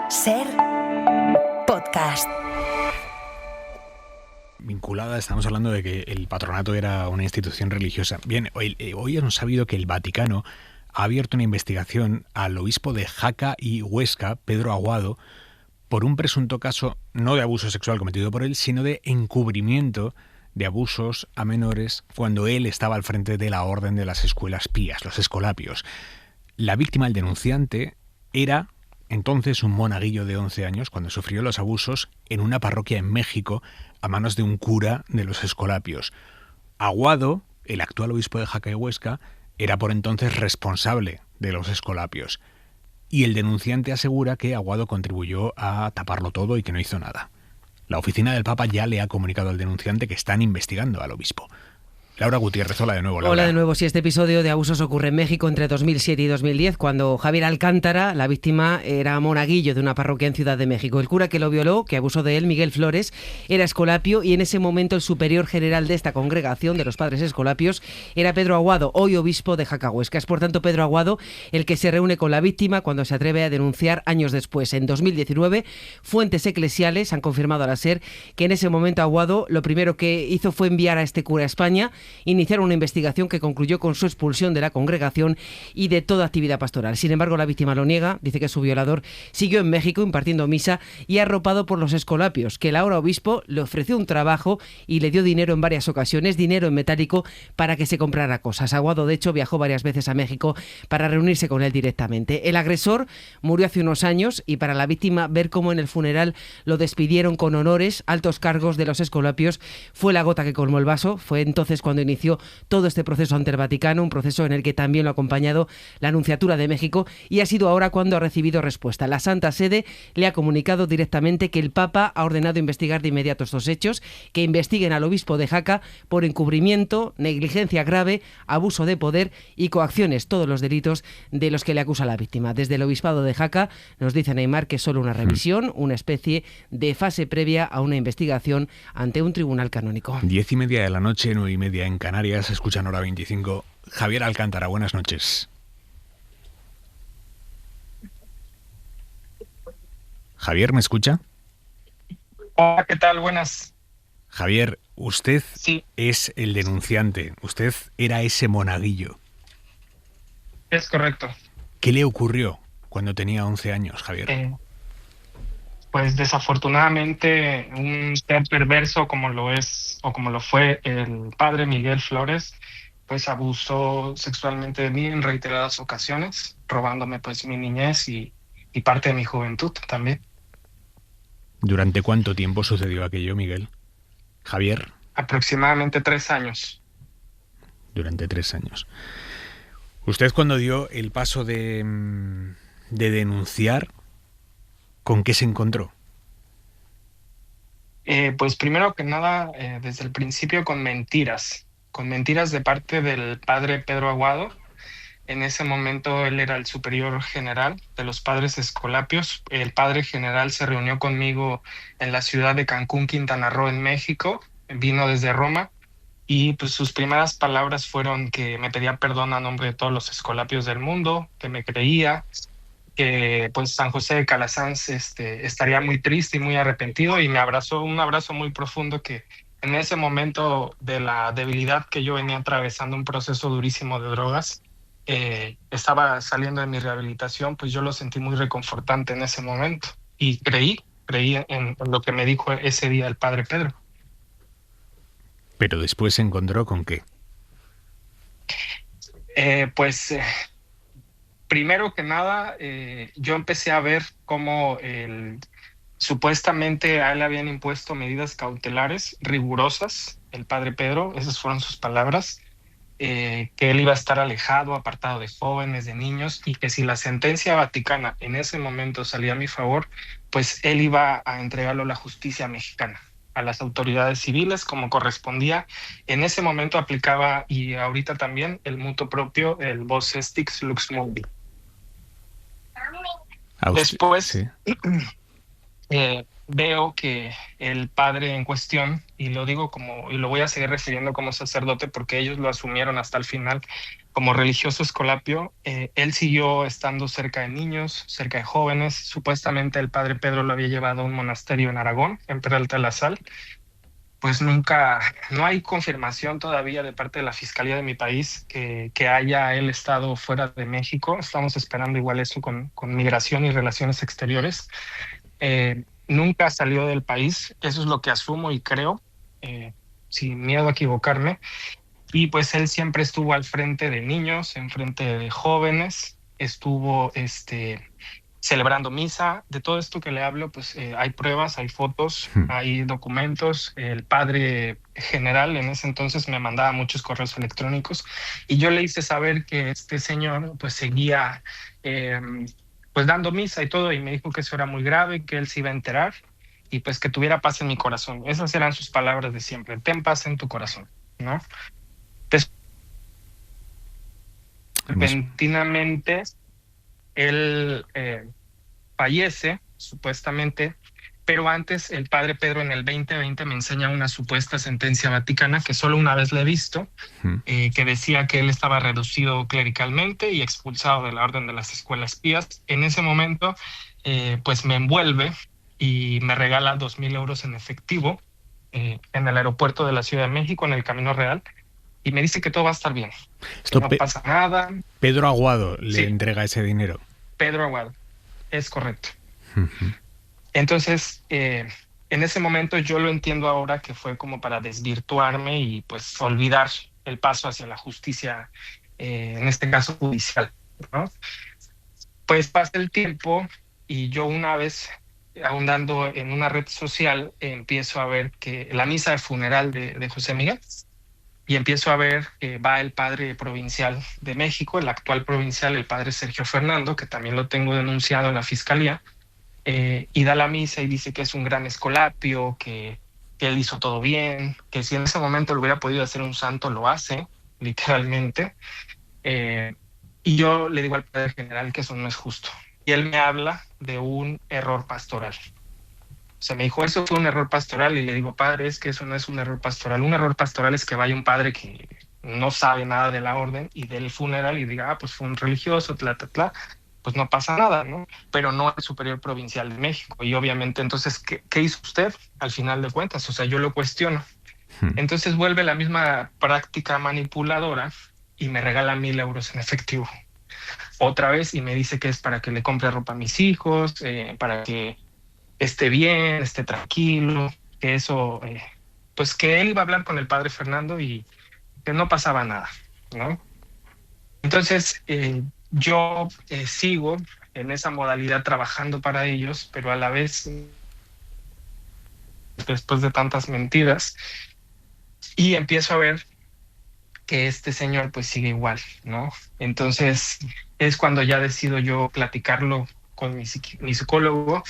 Ser podcast. Vinculada, estamos hablando de que el patronato era una institución religiosa. Bien, hoy hemos sabido que el Vaticano ha abierto una investigación al obispo de Jaca y Huesca, Pedro Aguado, por un presunto caso no de abuso sexual cometido por él, sino de encubrimiento de abusos a menores cuando él estaba al frente de la orden de las escuelas pías, los escolapios. La víctima, el denunciante, era entonces un monaguillo de 11 años cuando sufrió los abusos en una parroquia en México a manos de un cura de los escolapios. Aguado, el actual obispo de Jaca y Huesca, era por entonces responsable de los escolapios. Y el denunciante asegura que Aguado contribuyó a taparlo todo y que no hizo nada. La oficina del Papa ya le ha comunicado al denunciante que están investigando al obispo. Laura Gutiérrez, hola de nuevo. Laura. Hola de nuevo. Sí, este episodio de abusos ocurre en México entre 2007 y 2010, cuando Javier Alcántara, la víctima, era monaguillo de una parroquia en Ciudad de México. El cura que lo violó, que abusó de él, Miguel Flores, era escolapio y en ese momento el superior general de esta congregación de los padres escolapios era Pedro Aguado, hoy obispo de Jaca Huesca. Es por tanto Pedro Aguado el que se reúne con la víctima cuando se atreve a denunciar años después. En 2019, fuentes eclesiales han confirmado a la SER que en ese momento Aguado lo primero que hizo fue enviar a este cura a España, iniciaron una investigación que concluyó con su expulsión de la congregación y de toda actividad pastoral. Sin embargo, la víctima lo niega, dice que su violador siguió en México impartiendo misa y arropado por los escolapios, que el ahora obispo le ofreció un trabajo y le dio dinero en varias ocasiones, dinero en metálico, para que se comprara cosas. Aguado, de hecho, viajó varias veces a México para reunirse con él directamente. El agresor murió hace unos años y para la víctima ver cómo en el funeral lo despidieron con honores, altos cargos de los escolapios, fue la gota que colmó el vaso. Fue entonces cuando inició todo este proceso ante el Vaticano, un proceso en el que también lo ha acompañado la Nunciatura de México, y ha sido ahora cuando ha recibido respuesta. La Santa Sede le ha comunicado directamente que el Papa ha ordenado investigar de inmediato estos hechos, que investiguen al obispo de Jaca por encubrimiento, negligencia grave, abuso de poder y coacciones, todos los delitos de los que le acusa la víctima. Desde el obispado de Jaca nos dice Neymar que es solo una revisión, una especie de fase previa a una investigación ante un tribunal canónico. 10:30 de la noche, 9:30 en Canarias, escuchan Hora 25. Javier Alcántara, buenas noches. Javier, ¿me escucha? Hola, ¿qué tal? Buenas. Javier, usted Sí, es el denunciante. Usted era ese monaguillo. es correcto. ¿Qué le ocurrió cuando tenía 11 años, Javier? Pues desafortunadamente un ser perverso como lo es o como lo fue el padre Miguel Flores, pues abusó sexualmente de mí en reiteradas ocasiones, robándome pues mi niñez y parte de mi juventud también. ¿Durante cuánto tiempo sucedió aquello, Miguel? Javier, Aproximadamente 3 años. durante 3 años. Usted cuando dio el paso de denunciar, ¿con qué se encontró? Pues primero que nada, desde el principio con mentiras de parte del padre Pedro Aguado. En ese momento él era el superior general de los padres escolapios. El padre general se reunió conmigo en la ciudad de Cancún, Quintana Roo, en México. Vino desde Roma y pues sus primeras palabras fueron que me pedía perdón a nombre de todos los escolapios del mundo, que me creía, que pues San José de Calasanz estaría muy triste y muy arrepentido, y me abrazó un abrazo muy profundo que en ese momento de la debilidad que yo venía atravesando, un proceso durísimo de drogas, estaba saliendo de mi rehabilitación, pues yo lo sentí muy reconfortante en ese momento y creí en lo que me dijo ese día el padre Pedro. Pero después se encontró con qué. Primero que nada, yo empecé a ver cómo supuestamente a él le habían impuesto medidas cautelares rigurosas, el padre Pedro, esas fueron sus palabras, que él iba a estar alejado, apartado de jóvenes, de niños, y que si la sentencia vaticana en ese momento salía a mi favor, pues él iba a entregarlo a la justicia mexicana, a las autoridades civiles como correspondía. En ese momento aplicaba, y ahorita también, el mutuo propio, el vos stix lux mundi. Después, sí. Veo que el padre en cuestión, y lo digo y lo voy a seguir refiriendo como sacerdote porque ellos lo asumieron hasta el final, como religioso escolapio, él siguió estando cerca de niños, cerca de jóvenes. Supuestamente el padre Pedro lo había llevado a un monasterio en Aragón, en Peralta de la Sal. Pues nunca, no hay confirmación todavía de parte de la Fiscalía de mi país que haya él estado fuera de México. Estamos esperando igual eso con Migración y Relaciones Exteriores. Nunca salió del país, eso es lo que asumo y creo, sin miedo a equivocarme. Y pues él siempre estuvo al frente de niños, en frente de jóvenes, estuvo celebrando misa. De todo esto que le hablo, pues hay pruebas, hay fotos, hay documentos. El padre general en ese entonces me mandaba muchos correos electrónicos y yo le hice saber que este señor pues seguía pues dando misa y todo, y me dijo que eso era muy grave, que él se iba a enterar y pues que tuviera paz en mi corazón. Esas eran sus palabras de siempre: ten paz en tu corazón, ¿no? Repentinamente él fallece, supuestamente, pero antes el padre Pedro en el 2020 me enseña una supuesta sentencia vaticana que solo una vez le he visto, que decía que él estaba reducido clericalmente y expulsado de la Orden de las Escuelas Pías. En ese momento, pues me envuelve y me regala 2,000 euros en efectivo en el aeropuerto de la Ciudad de México, en el Camino Real, y me dice que todo va a estar bien, que no pasa nada. Pedro Aguado le entrega ese dinero. Pedro Aguado, es correcto. Entonces, en ese momento yo lo entiendo ahora que fue como para desvirtuarme y pues olvidar el paso hacia la justicia, en este caso judicial, ¿no? Pues pasa el tiempo y yo, una vez ahondando en una red social, empiezo a ver que la misa de funeral de José Miguel, y empiezo a ver que va el padre provincial de México, el actual provincial, el padre Sergio Fernando, que también lo tengo denunciado en la fiscalía, y da la misa y dice que es un gran escolapio, que él hizo todo bien, que si en ese momento lo hubiera podido hacer un santo, lo hace, literalmente. Y yo le digo al padre general que eso no es justo. Y él me habla de un error pastoral. O sea, me dijo, eso fue un error pastoral, y le digo, padre, es que eso no es un error pastoral. Un error pastoral es que vaya un padre que no sabe nada de la orden y del funeral y diga, pues fue un religioso, pues no pasa nada, ¿no? Pero no el superior provincial de México. Y obviamente, entonces, ¿qué hizo usted al final de cuentas? O sea, yo lo cuestiono. Entonces vuelve la misma práctica manipuladora y me regala 1,000 euros en efectivo. Otra vez, y me dice que es para que le compre ropa a mis hijos, para que esté bien, esté tranquilo, que eso, pues que él iba a hablar con el padre Fernando y que no pasaba nada, ¿no? Entonces, yo sigo en esa modalidad trabajando para ellos, pero a la vez, después de tantas mentiras, y empiezo a ver que este señor pues sigue igual, ¿no? Entonces, es cuando ya decido yo platicarlo con mi psicólogo,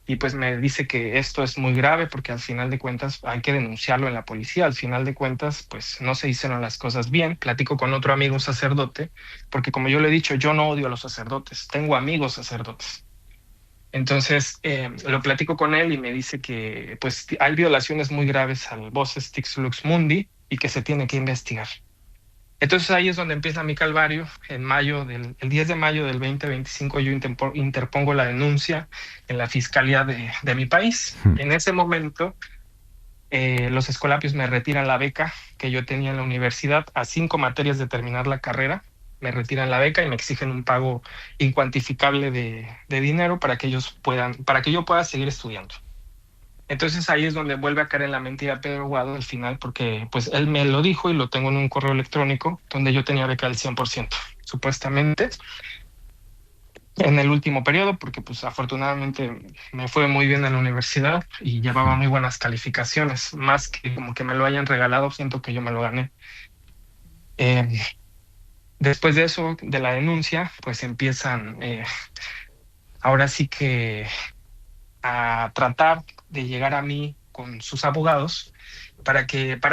y pues me dice que esto es muy grave porque al final de cuentas hay que denunciarlo en la policía. Al final de cuentas, pues no se hicieron las cosas bien. Platico con otro amigo sacerdote, porque como yo le he dicho, yo no odio a los sacerdotes, tengo amigos sacerdotes. Entonces lo platico con él y me dice que pues hay violaciones muy graves al Voces Stix Lux Mundi y que se tiene que investigar. Entonces ahí es donde empieza mi calvario. El 10 de mayo del 2025 yo interpongo la denuncia en la fiscalía de mi país. En ese momento los escolapios me retiran la beca que yo tenía en la universidad. A 5 materias de terminar la carrera me retiran la beca y me exigen un pago incuantificable de dinero para que yo pueda seguir estudiando. Entonces ahí es donde vuelve a caer en la mentira Pedro Aguado al final, porque pues él me lo dijo y lo tengo en un correo electrónico donde yo tenía beca del 100%, supuestamente, en el último periodo, porque pues afortunadamente me fue muy bien en la universidad y llevaba muy buenas calificaciones, más que como que me lo hayan regalado, siento que yo me lo gané. Después de eso, de la denuncia, pues empiezan ahora sí que a tratar de llegar a mí con sus abogados para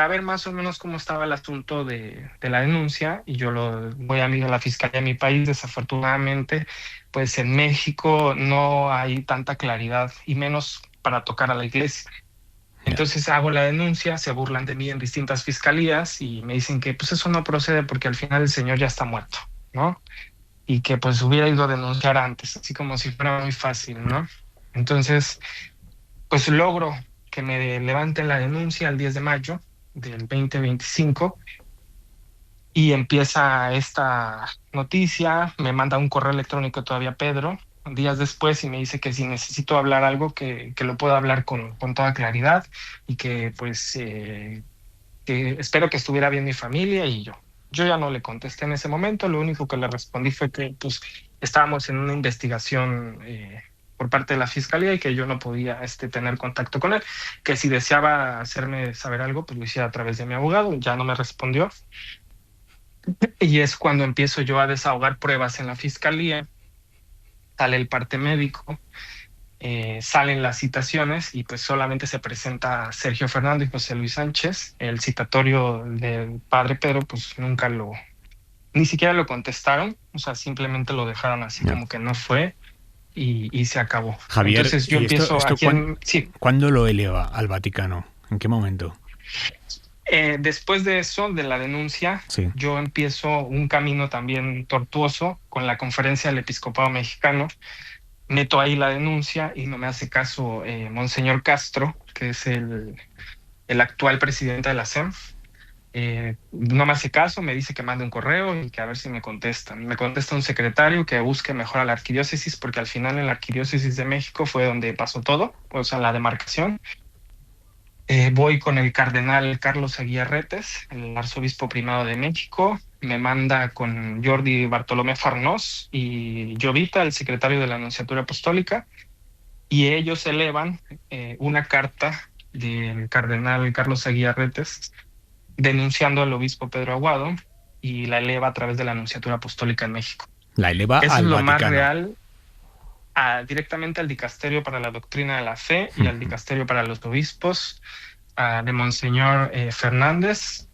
ver más o menos cómo estaba el asunto de la denuncia, y yo lo voy a la fiscalía de mi país. Desafortunadamente, pues en México no hay tanta claridad, y menos para tocar a la iglesia. Entonces hago la denuncia, se burlan de mí en distintas fiscalías y me dicen que pues eso no procede porque al final el señor ya está muerto, ¿no? Y que pues hubiera ido a denunciar antes, así como si fuera muy fácil, ¿no? Entonces, pues logro que me levanten la denuncia el 10 de mayo del 2025 y empieza esta noticia, me manda un correo electrónico todavía Pedro, días después, y me dice que si necesito hablar algo, que lo puedo hablar con toda claridad y que pues que espero que estuviera bien mi familia y yo. Yo ya no le contesté en ese momento, lo único que le respondí fue que pues estábamos en una investigación por parte de la fiscalía y que yo no podía tener contacto con él, que si deseaba hacerme saber algo, pues lo hiciera a través de mi abogado. Ya no me respondió. Y es cuando empiezo yo a desahogar pruebas en la fiscalía, sale el parte médico, salen las citaciones y pues solamente se presenta Sergio Fernández y José Luis Sánchez. El citatorio del padre Pedro pues nunca ni siquiera lo contestaron, o sea, simplemente lo dejaron así como que no fue y se acabó. Javier, entonces yo empiezo sí. ¿Cuándo lo eleva al Vaticano? ¿En qué momento? Después de eso, de la denuncia, sí, yo empiezo un camino también tortuoso con la Conferencia del Episcopado Mexicano. Meto ahí la denuncia y no me hace caso Monseñor Castro, que es el actual presidente de la SEM. No me hace caso, me dice que mande un correo y que a ver si me contestan. Me contesta un secretario que busque mejor a la arquidiócesis, porque al final en la arquidiócesis de México fue donde pasó todo, o sea, la demarcación. Voy con el cardenal Carlos Aguiarretes, el arzobispo primado de México. Me manda con Jordi Bartolomé Farnós y Jovita, el secretario de la Nunciatura Apostólica, y ellos elevan una carta del cardenal Carlos Aguiarretes denunciando al obispo Pedro Aguado y la eleva a través de la Nunciatura Apostólica en México. La eleva Eso al es lo Vaticano. más real. Directamente al Dicasterio para la Doctrina de la Fe y al Dicasterio para los Obispos de Monseñor Fernández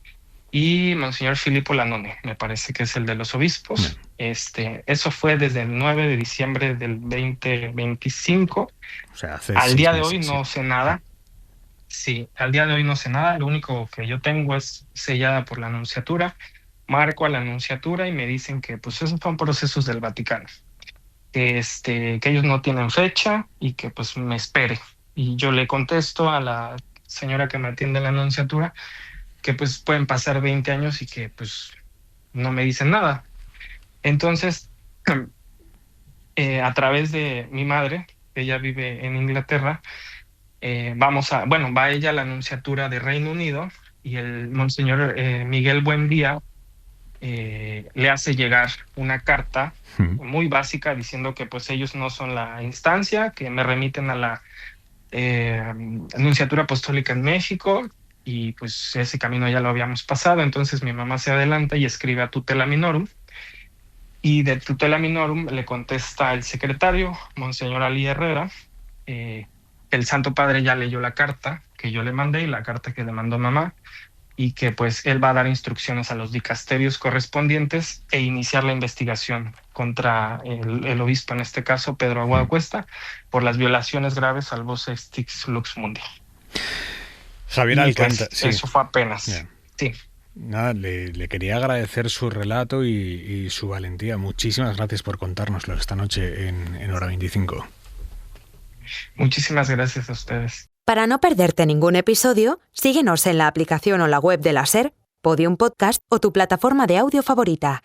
y Monseñor Filippo Lanone, me parece que es el de los obispos. Eso fue desde el 9 de diciembre del 2025. O sea, hace al día de meses, hoy no sé nada. Sí, al día de hoy no sé nada. Lo único que yo tengo es sellada por la Nunciatura. Marco a la Nunciatura y me dicen que pues esos son procesos del Vaticano. Que ellos no tienen fecha y que pues me espere. Y yo le contesto a la señora que me atiende en la Nunciatura que pues pueden pasar 20 años y que pues no me dicen nada. Entonces, a través de mi madre, que ella vive en Inglaterra, va ella a la Nunciatura de Reino Unido y el Monseñor Miguel Buendía le hace llegar una carta muy básica diciendo que pues ellos no son la instancia, que me remiten a la Nunciatura Apostólica en México y pues ese camino ya lo habíamos pasado. Entonces mi mamá se adelanta y escribe a Tutela Minorum y de Tutela Minorum le contesta el secretario, Monseñor Ali Herrera, el Santo Padre ya leyó la carta que yo le mandé y la carta que le mandó mamá, y que pues él va a dar instrucciones a los dicasterios correspondientes e iniciar la investigación contra el obispo, en este caso Pedro Aguado Cuesta, por las violaciones graves al Vos Extix Lux Mundi. Javier Alcántara, pues, eso fue apenas. Yeah. Sí. Nada, le quería agradecer su relato y su valentía. Muchísimas gracias por contárnoslo esta noche en Hora 25. Muchísimas gracias a ustedes. Para no perderte ningún episodio, síguenos en la aplicación o la web de la SER, Podium Podcast o tu plataforma de audio favorita.